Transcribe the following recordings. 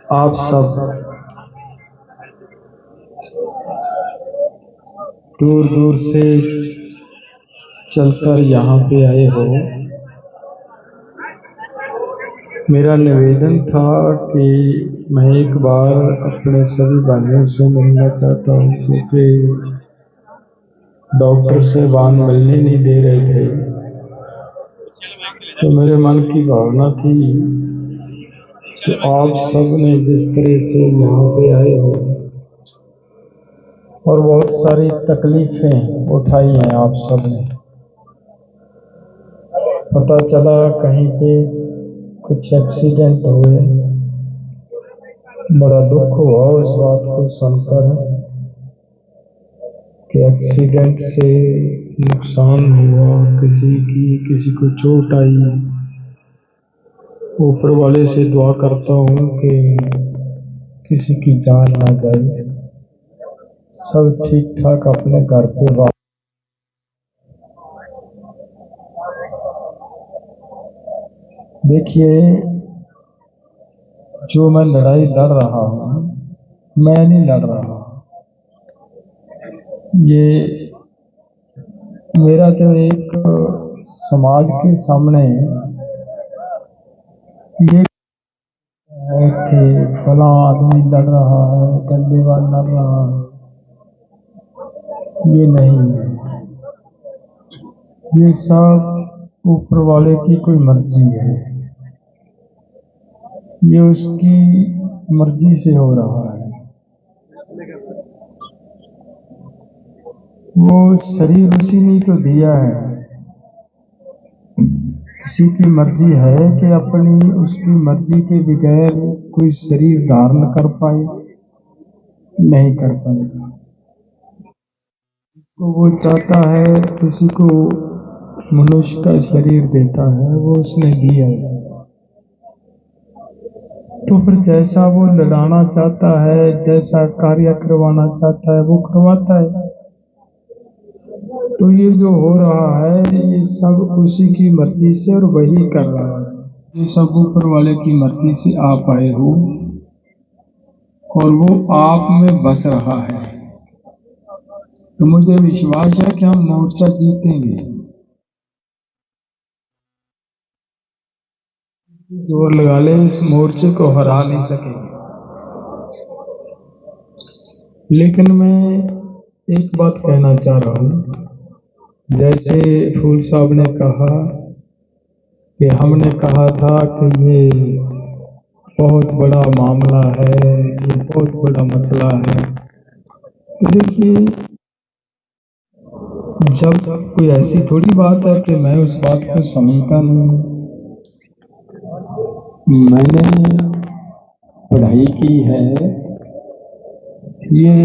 आप सब दूर दूर से चलकर यहाँ पे आए हो। मेरा निवेदन था कि मैं एक बार अपने सभी भाइयों से मिलना चाहता हूँ, क्योंकि डॉक्टर से वाहन मिलने नहीं दे रहे थे। तो मेरे मन की भावना थी कि आप सब ने जिस तरह से यहाँ पे आए हो और बहुत सारी तकलीफें उठाई हैं आप सब ने। पता चला कहीं पे कुछ एक्सीडेंट हुए, बड़ा दुख हुआ उस बात को सुनकर कि एक्सीडेंट से नुकसान हुआ, किसी को चोट आई। ऊपर वाले से दुआ करता हूँ कि किसी की जान ना जाए, सब ठीक ठाक अपने घर पे वापस। देखिए, जो मैं लड़ाई लड़ रहा हूँ, मैं नहीं लड़ रहा। ये मेरा जो एक समाज के सामने ये है कि फला आदमी लड़ रहा है, गंदेवाल लड़ रहा है, ये नहीं है। ये सब ऊपर वाले की कोई मर्जी है, ये उसकी मर्जी से हो रहा है। वो शरीर उसी ने तो दिया है। किसी की मर्जी है कि अपनी उसकी मर्जी के बगैर कोई शरीर धारण कर पाए, नहीं कर पाएगा। तो वो चाहता है, किसी को मनुष्य का शरीर देता है, वो उसने दिया है। तो फिर जैसा वो लड़ाना चाहता है, जैसा कार्य करवाना चाहता है, वो करवाता है। तो ये जो हो रहा है, ये सब उसी की मर्जी से और वही कर रहा है। ये सब ऊपर वाले की मर्जी से आप आए हो और वो आप में बस रहा है। तो मुझे विश्वास है कि हम मोर्चा जीतेंगे। जोर लगा ले, इस मोर्चे को हरा नहीं सकेंगे। लेकिन मैं एक बात कहना चाह रहा हूँ, जैसे फूल साहब ने कहा कि हमने कहा था कि ये बहुत बड़ा मामला है, ये बहुत बड़ा मसला है। तो देखिए, जब कोई ऐसी थोड़ी बात है कि मैं उस बात को समझता नहीं। मैंने पढ़ाई की है, ये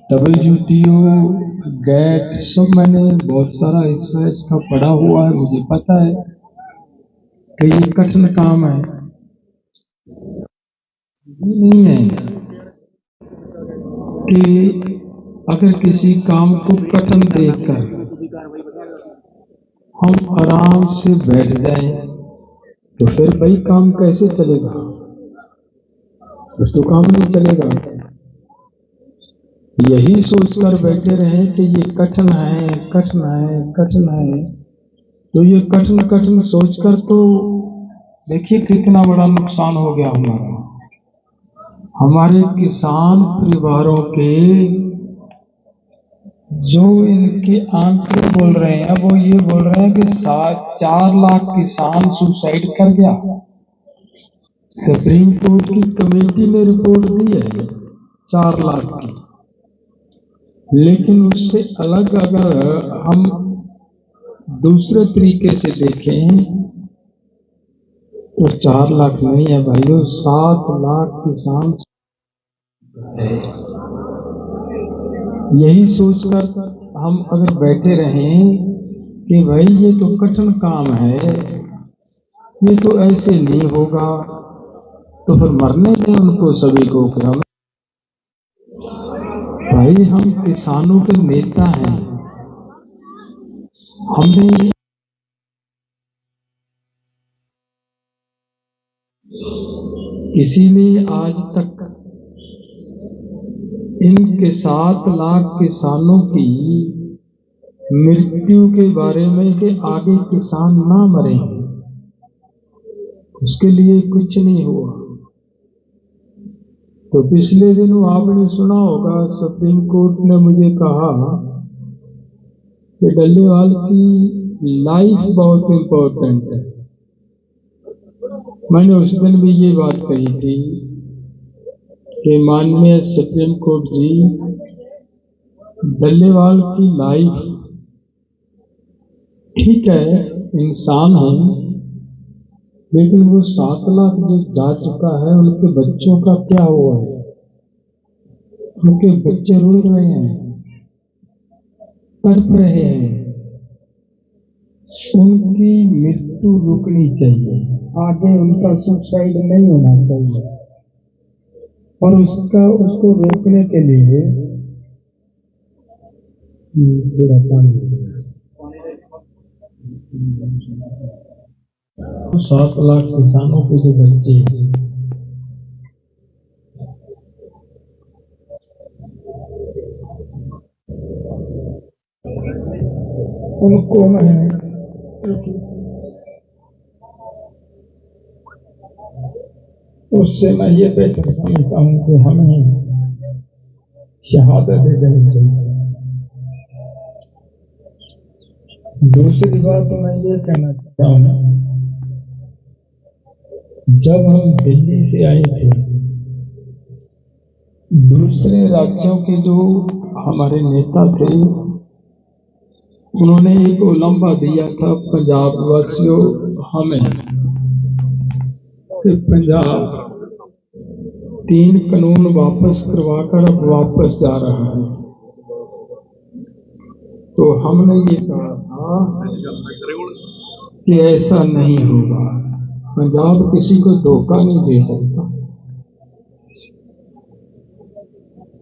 WTO गेट सब मैंने बहुत सारा हिस्सा इसका पढ़ा हुआ है। मुझे पता है कि ये कठिन काम है। नहीं है कि अगर किसी काम को कठिन देखकर हम आराम से बैठ जाएं, तो फिर भाई काम कैसे चलेगा? फिर तो काम नहीं चलेगा। यही सोचकर बैठे रहे कि ये कठिन है, कठिन है, कठिन है, तो ये कठिन कठिन सोचकर तो देखिए कितना बड़ा नुकसान हो गया हमारे किसान परिवारों के। जो इनके आंकड़े बोल रहे हैं, वो ये बोल रहे हैं कि 4 लाख किसान सुसाइड कर गया। सुप्रीम कोर्ट की कमेटी ने रिपोर्ट दी है 4 लाख की। लेकिन उससे अलग अगर हम दूसरे तरीके से देखें तो 4 लाख नहीं है भाइयों, 7 लाख किसान है। यही सोचकर हम अगर बैठे रहें कि भाई ये तो कठिन काम है, ये तो ऐसे नहीं होगा, तो फिर मरने दें उनको सभी को। कि हम भाई, हम किसानों के नेता हैं, हमने इसीलिए आज तक इनके 7 लाख किसानों की मृत्यु के बारे में कि आगे किसान ना मरे, उसके लिए कुछ नहीं हुआ। तो पिछले दिनों आपने सुना होगा, सुप्रीम कोर्ट ने मुझे कहा कि डल्लेवाल की लाइफ बहुत इंपॉर्टेंट है। मैंने उस दिन भी ये बात कही थी कि माननीय सुप्रीम कोर्ट जी, डल्लेवाल की लाइफ ठीक है, इंसान है, लेकिन वो 7 लाख जो जा चुका है, उनके बच्चों का क्या हुआ है? उनके बच्चे रो रहे हैं, तड़प रहे हैं। उनकी मृत्यु रुकनी चाहिए, आगे उनका सुसाइड नहीं होना चाहिए। और उसको रोकने के लिए 7 लाख किसानों के जो बच्चे हैं, उनको मैं उससे मैं ये बेहतर समझता हूं कि हमें शहादत दे देनी चाहिए। दूसरी बात मैं ये कहना चाहता हूं, जब हम दिल्ली से आए थे, दूसरे राज्यों के जो हमारे नेता थे, उन्होंने एक उलंबा दिया था पंजाब वासियों हमें कि पंजाब 3 कानून वापस करवाकर अब वापस जा रहा है। तो हमने ये कहा था कि ऐसा नहीं होगा, पंजाब किसी को धोखा नहीं दे सकता।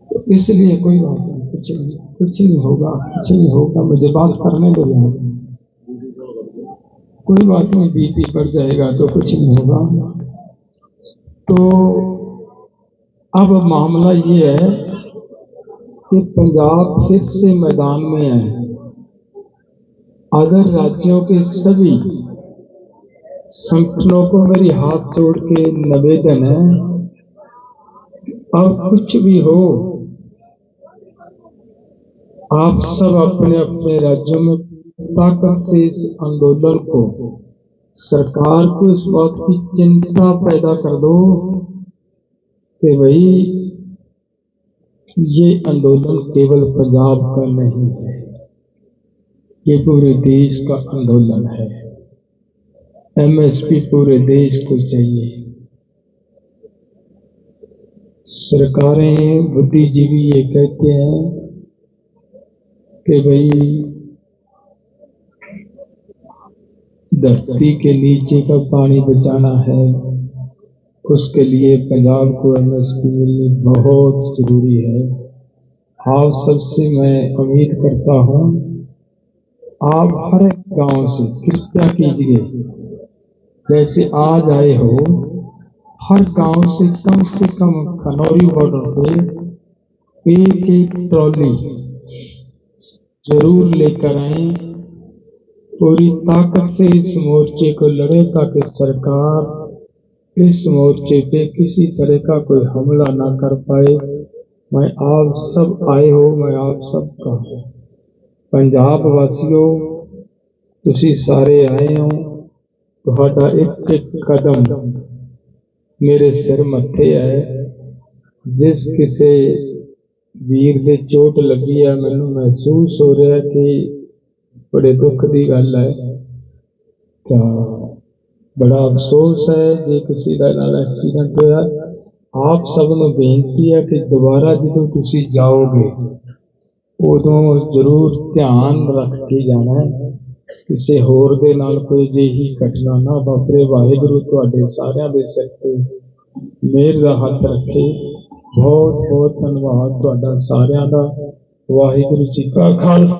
तो इसलिए कोई बात नहीं, कुछ नहीं होगा, मुझे बात करने दो यहाँ, कोई बात नहीं, बीपी बढ़ जाएगा तो कुछ नहीं होगा। तो अब मामला ये है कि पंजाब फिर से मैदान में है। अगर राज्यों के सभी संगठनों को मेरी हाथ जोड़ के निवेदन है, अब कुछ भी हो, आप सब अपने अपने राज्यों में ताकत से इस आंदोलन को, सरकार को इस बात की चिंता पैदा कर दो कि भाई ये आंदोलन केवल पंजाब का नहीं है, ये पूरे देश का आंदोलन है। एमएसपी पूरे देश को चाहिए। सरकारें, बुद्धिजीवी ये कहते हैं कि भाई धरती के नीचे का पानी बचाना है, उसके लिए पंजाब को एमएसपी मिलनी बहुत जरूरी है। आप सबसे मैं उम्मीद करता हूं, आप हर एक गांव से कृपया कीजिए, जैसे आज आए हो, हर गांव से कम खनौरी बॉर्डर पे एक ट्रॉली जरूर लेकर आए, पूरी ताकत से इस मोर्चे को लड़े, ताकि सरकार इस मोर्चे पे किसी तरह का कोई हमला ना कर पाए। मैं आप सब आए हो, मैं आप सबका पंजाब वासियों, तुसी सारे आए हो, तुहाडा एक एक कदम मेरे सिर मत्थे है। जिस किसी वीर दे चोट लगी है, मैनू महसूस हो रहा है कि बड़े दुख की गल है। तो बड़ा अफसोस है जे किसी का नाल एक्सीडेंट होया। आप सब नूं बेनती है कि दोबारा जो तुसी जाओगे, उदों जरूर ध्यान रख के जाना है, किसी होर दे नाल कोई अजिही घटना ना वापरे। वाहिगुरू तुहाडे सारियां दे सिर ते मेहर दा हथ रखे। बहुत बहुत धन्यवाद तुहाडा सारियां दा। वाहिगुरू जी का खालसा।